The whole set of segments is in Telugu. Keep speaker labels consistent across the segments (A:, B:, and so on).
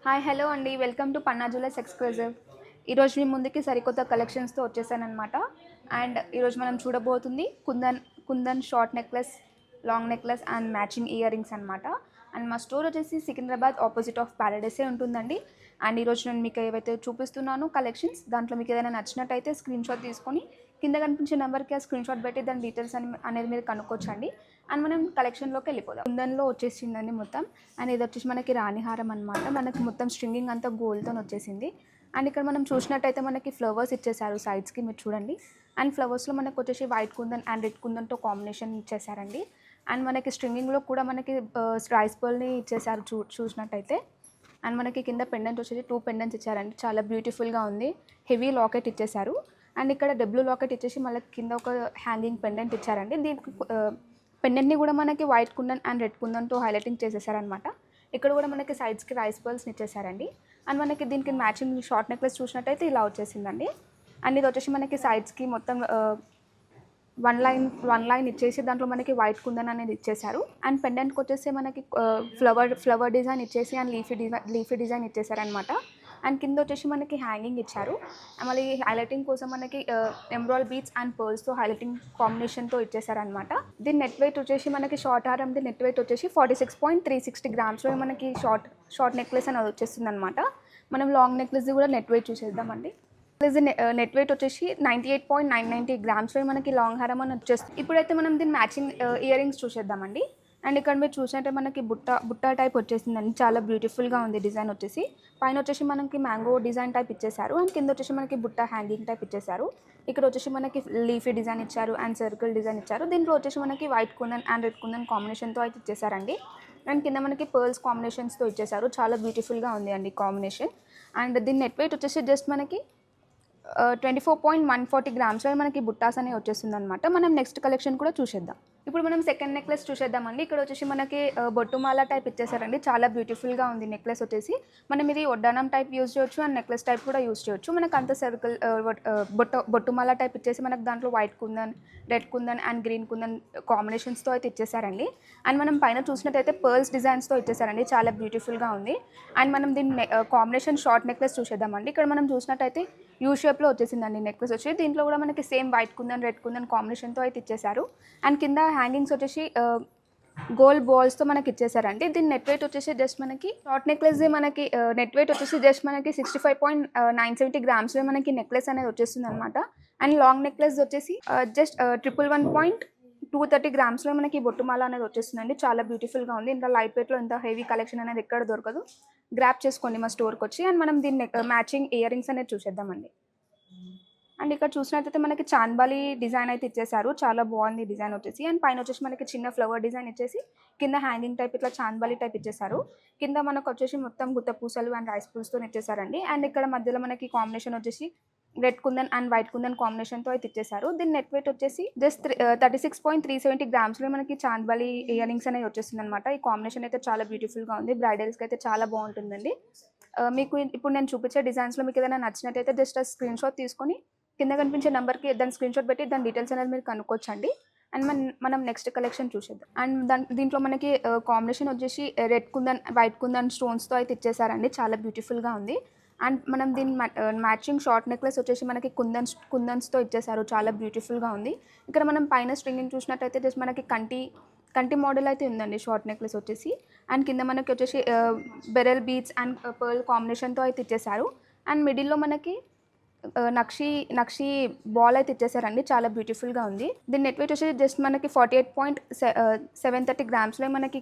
A: హాయ్ హలో అండి, welcome to Panna jewellers exclusive. ఈరోజు మీ ముందుకి సరికొత్త కలెక్షన్స్తో వచ్చేసానమాట. అండ్ ఈరోజు మనం చూడబోతుంది kundan short necklace, long necklace and matching earrings అనమాట. అండ్ మా స్టోర్ వచ్చేసి సికింద్రాబాద్ ఆపోజిట్ ఆఫ్ ప్యారడైసే ఉంటుందండి. అండ్ ఈరోజు నేను మీకు ఏవైతే చూపిస్తున్నానో కలెక్షన్స్, దాంట్లో మీకు ఏదైనా నచ్చినట్టయితే స్క్రీన్ షాట్ తీసుకొని కింద కనిపించే నెంబర్కి ఆ స్క్రీన్ షాట్ పెట్టి దాని డీటెయిల్స్ అనేది మీరు కనుక్కోవచ్చండి. అండ్ మనం కలెక్షన్లోకి వెళ్ళిపోదాం. కుందన్లో వచ్చేసిందండి మొత్తం. అండ్ ఇది వచ్చేసి మనకి రాణిహారం అనమాట. మనకి మొత్తం స్ట్రింగింగ్ అంతా గోల్డ్తో వచ్చేసింది. అండ్ ఇక్కడ మనం చూసినట్టయితే మనకి ఫ్లవర్స్ ఇచ్చేసారు సైడ్స్కి, మీరు చూడండి. అండ్ ఫ్లవర్స్లో మనకు వచ్చేసి వైట్ కుందన్ అండ్ రెడ్ కుందన్తో కాంబినేషన్ ఇచ్చేసారండి. అండ్ మనకి స్ట్రింగింగ్లో కూడా మనకి రైస్ పర్ల్ని ఇచ్చేసారు చూసినట్టయితే. అండ్ మనకి కింద పెండెంట్ వచ్చేసి 2 పెండెంట్స్ ఇచ్చారండి, చాలా బ్యూటిఫుల్గా ఉంది. హెవీ లాకెట్ ఇచ్చేసారు. అండ్ ఇక్కడ డబ్ల్యూ లాకెట్ ఇచ్చేసి మళ్ళీ కింద ఒక హ్యాంగింగ్ పెండెంట్ ఇచ్చారండి. దీనికి పెండెంట్ని కూడా మనకి వైట్ కుందన్ అండ్ రెడ్ కుందన్తో హైలైటింగ్ చేసేసారనమాట. ఇక్కడ కూడా మనకి సైడ్స్కి రైస్ పర్ల్స్ని ఇచ్చేసారండి. అండ్ మనకి దీనికి మ్యాచింగ్ షార్ట్ నెక్లెస్ చూసినట్టయితే ఇలా వచ్చేసిందండి. అండ్ ఇది వచ్చేసి మనకి సైడ్స్కి మొత్తం వన్ లైన్ ఇచ్చేసి దాంట్లో మనకి వైట్ కుందన్ అనేది ఇచ్చేసారు. అండ్ పెండెంట్కి వచ్చేసి మనకి ఫ్లవర్ డిజైన్ ఇచ్చేసి అండ్ లీఫీ డిజైన్ ఇచ్చేసారనమాట. అండ్ కింద వచ్చేసి మనకి హ్యాంగింగ్ ఇచ్చారు. మళ్ళీ హైలైటింగ్ కోసం మనకి ఎంబ్రాయిడ్ బీడ్స్ అండ్ పర్ల్స్తో హైలైటింగ్ కాంబినేషన్తో ఇచ్చేసారనమాట. దీని నెట్ వెయిట్ వచ్చేసి మనకి షార్ట్ హారంది నెట్ వెయిట్ వచ్చేసి 46.360 గ్రామ్స్లో మనకి షార్ట్ నెక్లెస్ అనేది వచ్చేస్తుంది అనమాట. మనం లాంగ్ నెక్లెస్ కూడా నెట్ వెయిట్ చూసేద్దామండి. నెట్ వెయిట్ వచ్చేసి 98.990 గ్రామ్స్లో మనకి లాంగ్ హారం అని వచ్చేస్తుంది. ఇప్పుడైతే మనం దీని మ్యాచింగ్ ఇయర్ రింగ్స్ చూసేద్దామండి. అండ్ ఇక్కడ మీరు చూసినట్టే మనకి బుట్ట టైప్ వచ్చేసిందండి, చాలా బ్యూటిఫుల్గా ఉంది డిజైన్ వచ్చేసి. పైన వచ్చేసి మనకి మ్యాంగో డిజైన్ టైప్ ఇచ్చేసారు. అండ్ కింద వచ్చేసి మనకి బుట్ట హ్యాంగింగ్ టైప్ ఇచ్చేసారు. ఇక్కడ వచ్చేసి మనకి లీఫీ డిజైన్ ఇచ్చారు అండ్ సర్కిల్ డిజైన్ ఇచ్చారు. దీంట్లో వచ్చేసి మనకి white kundan and red kundan కాంబినేషన్తో అయితే ఇచ్చేసారండి. అండ్ కింద మనకి పర్ల్స్ కాంబినేషన్స్తో ఇచ్చేసారు, చాలా బ్యూటిఫుల్గా ఉంది అండి కాంబినేషన్. అండ్ దీని నెట్ వెయిట్ వచ్చేసి జస్ట్ మనకి 24.140 గ్రామ్స్లో మనకి బుట్టాస్ అనేవి వచ్చేస్తుంది అనమాట. మనం నెక్స్ట్ కలెక్షన్ కూడా చూసేద్దాం. ఇప్పుడు మనం సెకండ్ నెక్లెస్ చూసేద్దామండి. ఇక్కడ వచ్చేసి మనకి బొట్టుమాల టైప్ ఇచ్చేసారండి, చాలా బ్యూటిఫుల్గా ఉంది నెక్లెస్ వచ్చేసి. మనం ఇది వడ్డానం టైప్ యూజ్ చేయొచ్చు అండ్ నెక్లెస్ టైప్ కూడా యూజ్ చేయొచ్చు. మనకు అంత సర్కిల్ బొట్టుమాల టైప్ ఇచ్చేసి మనకు దాంట్లో white kundan, red kundan and green kundan కాంబినేషన్స్తో అయితే ఇచ్చేసారండి. అండ్ మనం పైన చూసినట్టయితే పర్ల్స్ డిజైన్స్తో ఇచ్చేసారండి, చాలా బ్యూటిఫుల్గా ఉంది. అండ్ మనం దీన్ని కాంబినేషన్ షార్ట్ నెక్లెస్ చూసేద్దామండి. ఇక్కడ మనం చూసినట్టయితే యూ షేప్లో వచ్చేసిందండి నెక్లెస్ వచ్చి. దీంట్లో కూడా మనకి same white kundan, red kundan కాంబినేషన్తో అయితే ఇచ్చేసారు. అండ్ కింద హ్యాంగింగ్స్ వచ్చేసి గోల్డ్ బాల్స్తో మనకి ఇచ్చేసారండి. దీని నెట్ వెయిట్ వచ్చేసి జస్ట్ మనకి షార్ట్ నెక్లెస్ మనకి నెట్ వెయిట్ వచ్చేసి జస్ట్ మనకి 65.970 గ్రామ్స్లో మనకి నెక్లెస్ అనేది వచ్చేస్తుంది అనమాట. అండ్ లాంగ్ నెక్లెస్ వచ్చేసి జస్ట్ 111.230 గ్రామ్స్లో మనకి బొట్టుమాల అనేది వచ్చేస్తుందండి, చాలా బ్యూటిఫుల్గా ఉంది. ఇంకా లైట్ వెయిట్లో ఇంత హెవీ కలెక్షన్ అనేది ఎక్కడ దొరకదు, గ్రాప్ చేసుకోండి మా స్టోర్కి వచ్చి. అండ్ మనం దీన్ని మ్యాచింగ్ ఇయర్ రింగ్స్ అనేది చూసేద్దామండి. అండ్ ఇక్కడ చూసినట్టయితే మనకి చాంద్బాలి డిజైన్ అయితే ఇచ్చేసారు, చాలా బాగుంది డిజైన్ వచ్చేసి. అండ్ పైన వచ్చేసి మనకి చిన్న ఫ్లవర్ డిజైన్ ఇచ్చేసి కింద హ్యాంగింగ్ టైప్ ఇట్లా చాంద్బాలి టైప్ ఇచ్చేసారు. కింద మనకు వచ్చేసి మొత్తం గుత్త పూసలు అండ్ రైస్ పూల్స్తో ఇచ్చేసారండి. అండ్ ఇక్కడ మధ్యలో మనకి కాంబినేషన్ వచ్చేసి red kundan and white kundan కాంబినేషన్తో అయితే ఇచ్చేసారు. దీని నెట్ వెయిట్ వచ్చేసి జస్ట్ 36.370 గ్రామ్స్లో మనకి చాంద్బాలి ఇయర్ రింగ్స్ అనేది వచ్చేస్తుంది అనమాట. ఈ కాంబినేషన్ అయితే చాలా బ్యూటిఫుల్గా ఉంది, బ్రైడల్స్కి అయితే చాలా బాగుంటుందండి. మీకు ఇప్పుడు నేను చూపించే డిజైన్స్లో మీకు ఏదైనా నచ్చినట్టయితే జస్ట్ ఆ స్క్రీన్ షాట్ తీసుకొని కింద కనిపించే నెంబర్కి దాని స్క్రీన్ షాట్ పెట్టి దాని డీటెయిల్స్ అనేది మీరు కనుక్కోవచ్చండి. అండ్ మనం నెక్స్ట్ కలెక్షన్ చూసేద్దాం. అండ్ దీంట్లో మనకి కాంబినేషన్ వచ్చేసి రెడ్ కుందన్, వైట్ కుందన్ స్టోన్స్తో అయితే ఇచ్చేసారండి, చాలా బ్యూటిఫుల్గా ఉంది. అండ్ మనం దీని మ్యాచింగ్ షార్ట్ నెక్లెస్ వచ్చేసి మనకి కుందన్స్తో ఇచ్చేసారు, చాలా బ్యూటిఫుల్గా ఉంది. ఇక్కడ మనం పైన స్ట్రింగింగ్ చూసినట్టయితే జస్ట్ మనకి కంటి మోడల్ అయితే ఉందండి షార్ట్ నెక్లెస్ వచ్చేసి. అండ్ కింద మనకి వచ్చేసి బెరల్ బీడ్స్ అండ్ పర్ల్ కాంబినేషన్తో అయితే ఇచ్చేసారు. అండ్ మిడిల్లో మనకి నక్షి బాల్ అయితే ఇచ్చేసారండి, చాలా బ్యూటిఫుల్గా ఉంది. దీని నెట్ వెయిట్ వచ్చేసి జస్ట్ మనకి 48.730 గ్రామ్స్లో మనకి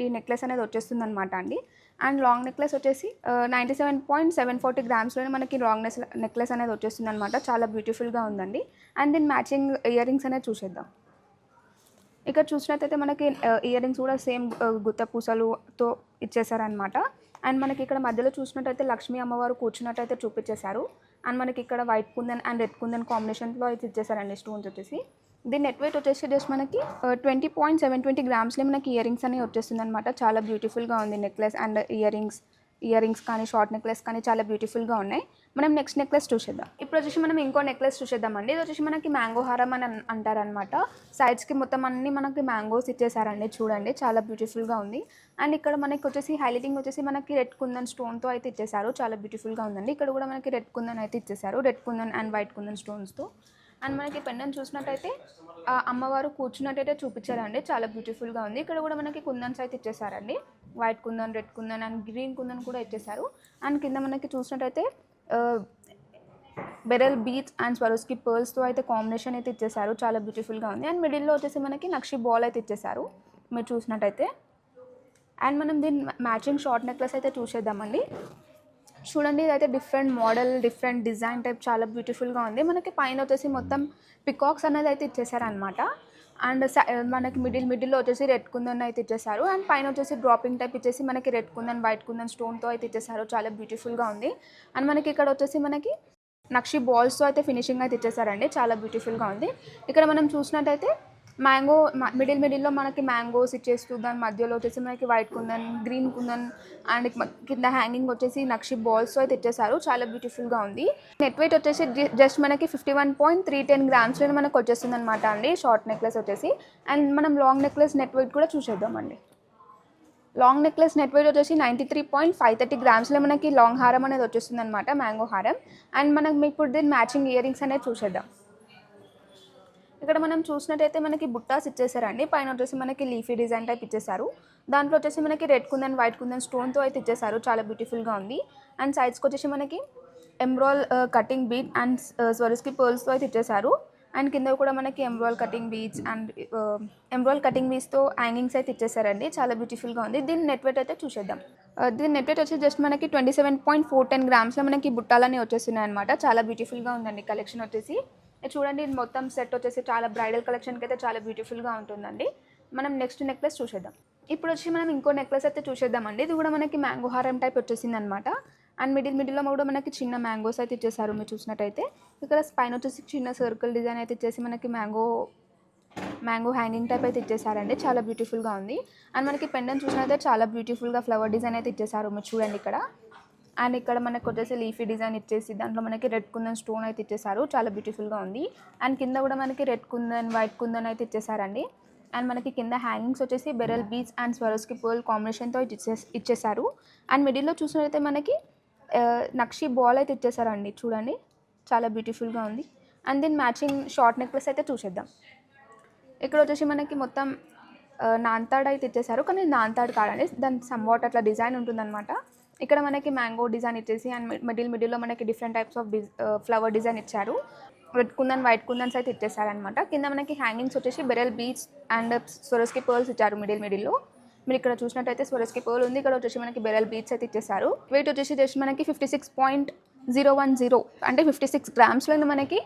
A: ఈ నెక్లెస్ అనేది వచ్చేస్తుంది అనమాట అండి. అండ్ లాంగ్ నెక్లెస్ వచ్చేసి 97.740 గ్రామ్స్లోనే మనకి లాంగ్ నెక్లెస్ అనేది వచ్చేస్తుంది అనమాట, చాలా బ్యూటిఫుల్గా ఉందండి. అండ్ దీని మ్యాచింగ్ ఇయర్ రింగ్స్ అనేది చూసేద్దాం. ఇక్కడ చూసినట్టయితే మనకి ఇయర్ రింగ్స్ కూడా సేమ్ గుత్త పూసలుతో ఇచ్చేసారనమాట. అండ్ మనకి ఇక్కడ మధ్యలో చూసినట్టయితే లక్ష్మీ అమ్మవారు కూర్చున్నట్టయితే చూపించేశారు. అండ్ మనకి ఇక్కడ white kundan and red kundan కాంబినేషన్లో అయితే ఇచ్చేసారండి స్టోన్స్ వచ్చేసి. దీని నెట్ వెయిట్ వచ్చేసి జస్ట్ మనకి 20.720 గ్రామ్స్లో మనకి ఇయర్ రింగ్స్ అనేవి వచ్చేస్తుంది అనమాట, చాలా బ్యూటిఫుల్గా ఉంది నెక్లెస్ అండ్ ఇయర్ రింగ్స్ కానీ షార్ట్ నెక్లెస్ కానీ చాలా బ్యూటిఫుల్గా ఉన్నాయి. మనం నెక్స్ట్ నెక్లెస్ చూసేద్దాం. ఇప్పుడు వచ్చేసి మనం ఇంకో నెక్లెస్ చూసేద్దామండి. ఇది వచ్చేసి మనకి మ్యాంగో హారం అని అంటారనమాట. సైడ్స్కి మొత్తం అన్ని మనకి మ్యాంగోస్ ఇచ్చేసారండి. చూడండి చాలా బ్యూటిఫుల్గా ఉంది. అండ్ ఇక్కడ మనకి వచ్చేసి హైలైటింగ్ వచ్చేసి మనకి రెడ్ కుందన్ స్టోన్తో అయితే ఇచ్చేసారు. చాలా బ్యూటిఫుల్గా ఉందండి. ఇక్కడ కూడా మనకి రెడ్ కుందన్ అయితే ఇచ్చేసారు. Red kundan and white kundan స్టోన్స్తో. అండ్ మనకి పెండెంట్ చూసినట్టయితే అమ్మవారు కూర్చున్నట్టయితే చూపించారండి. చాలా బ్యూటిఫుల్గా ఉంది. ఇక్కడ కూడా మనకి కుందన్స్ అయితే ఇచ్చేసారండి. White kundan, red kundan and green kundan కూడా ఇచ్చేసారు. అండ్ కింద మనకి చూసినట్టయితే బెరల్ బీట్స్ అండ్ స్వరోస్కి పర్ల్స్తో అయితే కాంబినేషన్ అయితే ఇచ్చేసారు. చాలా బ్యూటిఫుల్గా ఉంది. అండ్ మిడిల్లో వచ్చేసి మనకి నక్షి బాల్ అయితే ఇచ్చేసారు మీరు చూసినట్టయితే. అండ్ మనం దీని మ్యాచింగ్ షార్ట్ నెక్లెస్ అయితే చూసేద్దామండి. చూడండి ఇదైతే different model, different design type చాలా బ్యూటిఫుల్గా ఉంది. మనకి పైన వచ్చేసి మొత్తం పికాక్స్ అనేది అయితే ఇచ్చేసారనమాట. అండ్ మనకి మిడిల్లో వచ్చేసి రెడ్ కుందన్ అయితే ఇచ్చేసారు. అండ్ పైన వచ్చేసి డ్రాపింగ్ టైప్ ఇచ్చేసి మనకి రెడ్ కుందన్, వైట్ కుందన్ స్టోన్తో అయితే ఇచ్చేసారు. చాలా బ్యూటిఫుల్గా ఉంది. అండ్ మనకి ఇక్కడ వచ్చేసి మనకి నక్షి బాల్స్తో అయితే ఫినిషింగ్ అయితే ఇచ్చేసారండి. చాలా బ్యూటిఫుల్గా ఉంది. ఇక్కడ మనం చూసినట్టయితే మ్యాంగో మిడిల్లో మనకి మ్యాంగోస్ ఇచ్చేస్తూ దాని మధ్యలో వచ్చేసి మనకి white kundan, green kundan and కింద హ్యాంగింగ్ వచ్చేసి నక్షి బాల్స్తో అయితే ఇచ్చేసారు. చాలా బ్యూటిఫుల్గా ఉంది. నెట్ వెయిట్ వచ్చేసి జస్ట్ మనకి 51.310 గ్రామ్స్లో మనకు వచ్చేస్తుంది అనమాట అండి షార్ట్ నెక్లెస్ వచ్చేసి. అండ్ మనం లాంగ్ నెక్లెస్ నెట్ వెయిట్ కూడా చూసేద్దామండి. లాంగ్ నెక్లెస్ నెట్ వెయిట్ వచ్చేసి 93.530 గ్రామ్స్లో మనకి లాంగ్ హారం అనేది వచ్చేస్తుంది అనమాట, మ్యాంగో హారం. అండ్ మనం ఇప్పుడు దీని మ్యాచింగ్ ఇయర్ రింగ్స్ అనేది చూసేద్దాం. ఇక్కడ మనం చూసినట్టయితే మనకి బుట్టాస్ ఇచ్చేసారండి. పైన వచ్చేసి మనకి లీఫీ డిజైన్ టైప్ ఇచ్చేసారు. దాంట్లో వచ్చేసి మనకి రెడ్ కుందన్, వైట్ కుందన్ స్టోన్తో అయితే ఇచ్చేసారు. చాలా బ్యూటిఫుల్గా ఉంది. అండ్ సైడ్స్కి వచ్చేసి మనకి ఎంబ్రాల్ కటింగ్ బీడ్ అండ్ స్వరోస్కి పర్ల్స్తో అయితే ఇచ్చేసారు. అండ్ కింద కూడా మనకి ఎంబ్రాల్ cutting beads and ఎంబ్రాల్ cutting బీడ్స్తో hangings అయితే ఇచ్చేసారండి. చాలా బ్యూటిఫుల్గా ఉంది. దీని నెట్ వెయిట్ అయితే చూసేద్దాం. దీని నెట్ వెయిట్ వచ్చి జస్ట్ మనకి 27.410 గ్రామ్స్లో మనకి బుట్టాలని వచ్చేస్తున్నాయి అనమాట. చాలా బ్యూటిఫుల్గా ఉందండి కలెక్షన్ వచ్చేసి. చూడండి ఇది మొత్తం సెట్ వచ్చేసి చాలా బ్రైడల్ కలెక్షన్కి అయితే చాలా బ్యూటిఫుల్గా ఉంటుందండి. మనం నెక్స్ట్ నెక్లెస్ చూసేద్దాం. ఇప్పుడు వచ్చి మనం ఇంకో నెక్లెస్ అయితే చూసేద్దామండి. ఇది కూడా మనకి మ్యాంగో హారం టైప్ వచ్చేసింది అనమాట. అండ్ మిడిల్లో కూడా మనకి చిన్న మ్యాంగోస్ అయితే ఇచ్చేసారు మీరు చూసినట్టయితే. ఇక్కడ పైన వచ్చేసి చిన్న సర్కిల్ డిజైన్ అయితే ఇచ్చేసి మనకి మ్యాంగో హ్యాంగింగ్ టైప్ అయితే ఇచ్చేసారండి. చాలా బ్యూటిఫుల్గా ఉంది. అండ్ మనకి పెండెంట్ చూసినట్టయితే చాలా బ్యూటిఫుల్గా ఫ్లవర్ డిజైన్ అయితే ఇచ్చేసారు మీరు చూడండి ఇక్కడ. అండ్ ఇక్కడ మనకు వచ్చేసి లీఫీ డిజైన్ ఇచ్చేసి దాంట్లో మనకి రెడ్ కుందన్ స్టోన్ అయితే ఇచ్చేసారు. చాలా బ్యూటిఫుల్గా ఉంది. అండ్ కింద కూడా మనకి రెడ్ కుందన్, వైట్ కుందన్ అయితే ఇచ్చేసారండి. అండ్ మనకి కింద హ్యాంగింగ్స్ వచ్చేసి బెరల్ బీడ్స్ అండ్ స్వరోస్కి పర్ల్ కాంబినేషన్తో ఇచ్చేసారు. అండ్ మిడిల్లో చూసినట్టయితే మనకి నక్షి బాల్ అయితే ఇచ్చేసారండి. చూడండి చాలా బ్యూటిఫుల్గా ఉంది. అండ్ దీని మ్యాచింగ్ షార్ట్ నెక్లెస్ అయితే చూసేద్దాం. ఇక్కడ వచ్చేసి మనకి మొత్తం నాన్తాడ్ అయితే ఇచ్చేసారు. కానీ నాన్తాడ్ కాదండి, దాని సమ్వాట్ అట్లా డిజైన్ ఉంటుందన్నమాట. ఇక్కడ మనకి మ్యాంగో డిజైన్ ఇచ్చేసి అండ్ మిడిల్లో మనకి different types of flower design ఇచ్చారు. రెడ్ కుందన్, వైట్ కుందన్స్ అయితే ఇచ్చేసారనమాట. కింద మనకి హ్యాంగింగ్స్ వచ్చేసి బెరల్ బీడ్స్ అండ్ స్వరోస్కి పర్ల్స్ ఇచ్చారు మిడిల్లో. మీరు ఇక్కడ చూసినట్టయితే స్వరోస్కి పర్ల్ ఉంది. ఇక్కడ వచ్చేసి మనకి బెరల్ బీడ్స్ అయితే ఇచ్చేసారు. వెయిట్ వచ్చేసి జస్ట్ మనకి 56.010 అంటే 56 గ్రామ్స్లో మనకి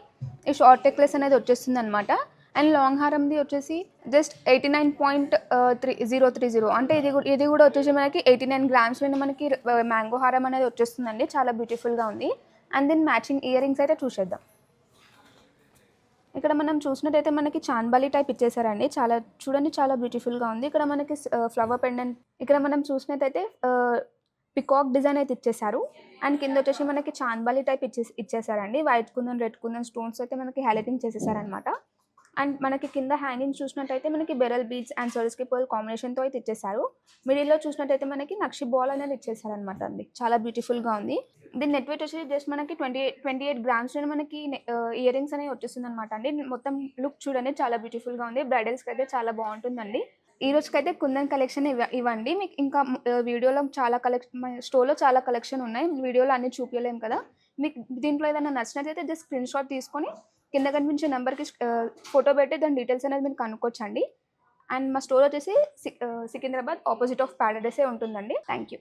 A: ఈ షార్ట్ నెక్లెస్ అనేది వచ్చేస్తుంది అనమాట. అండ్ లాంగ్ హారంది వచ్చేసి జస్ట్ 89.3030 అంటే ఇది కూడా వచ్చేసి మనకి 89 గ్రామ్స్లో మనకి మ్యాంగో హారం అనేది వచ్చేస్తుందండి. చాలా బ్యూటిఫుల్గా ఉంది. అండ్ దీని మ్యాచింగ్ ఇయర్ రింగ్స్ అయితే చూసేద్దాం. ఇక్కడ మనం చూసినట్టయితే మనకి చాన్బాలి టైప్ ఇచ్చేసారండి. చూడండి చాలా బ్యూటిఫుల్గా ఉంది. ఇక్కడ మనకి ఫ్లవర్ పెండెంట్, ఇక్కడ మనం చూసినట్టయితే పికాక్ డిజైన్ అయితే ఇచ్చేసారు. అండ్ కింద వచ్చేసి మనకి చాన్బాలి టైప్ ఇచ్చేసారండి. White kundan, red kundan stones అయితే మనకి హైలైటింగ్ చేసేసారనమాట. అండ్ మనకి కింద హ్యాంగింగ్ చూసినట్టయితే మనకి బెరల్ బీడ్స్ అండ్ స్వరోస్కి పర్ల్ కాంబినేషన్తో అయితే ఇచ్చేసారు. మిడిల్లో చూసినట్టయితే మనకి నక్షి బాల్ అనేది ఇచ్చేసారనమాట అండి. చాలా బ్యూటిఫుల్గా ఉంది. దీని నెట్ వెయిట్ వచ్చి జస్ట్ మనకి 28 గ్రామ్స్లో మనకి ఇయర్ రింగ్స్ అనేవి వచ్చేస్తుంది అనమాట అండి. మొత్తం లుక్ చూడండి చాలా బ్యూటిఫుల్గా ఉంది. బ్రైడల్స్కి అయితే చాలా బాగుంటుందండి. ఈ రోజుకైతే కుందన్ కలెక్షన్ ఇవ్వండి. మీకు ఇంకా వీడియోలో చాలా స్టోర్లో చాలా కలెక్షన్ ఉన్నాయి. వీడియోలో అన్నీ చూపించలేము కదా. మీకు దీంట్లో ఏదైనా నచ్చినట్లయితే జస్ట్ స్క్రీన్ షాట్ తీసుకొని కింద కనిపించే నెంబర్కి ఫోటో పెట్టి దాని డీటెయిల్స్ అనేది మీరు కనుక్కోవచ్చండి. అండ్ మా స్టోర్ వచ్చేసి సికింద్రాబాద్ ఆపోజిట్ ఆఫ్ ప్యారడైసే ఉంటుందండి. Thank you.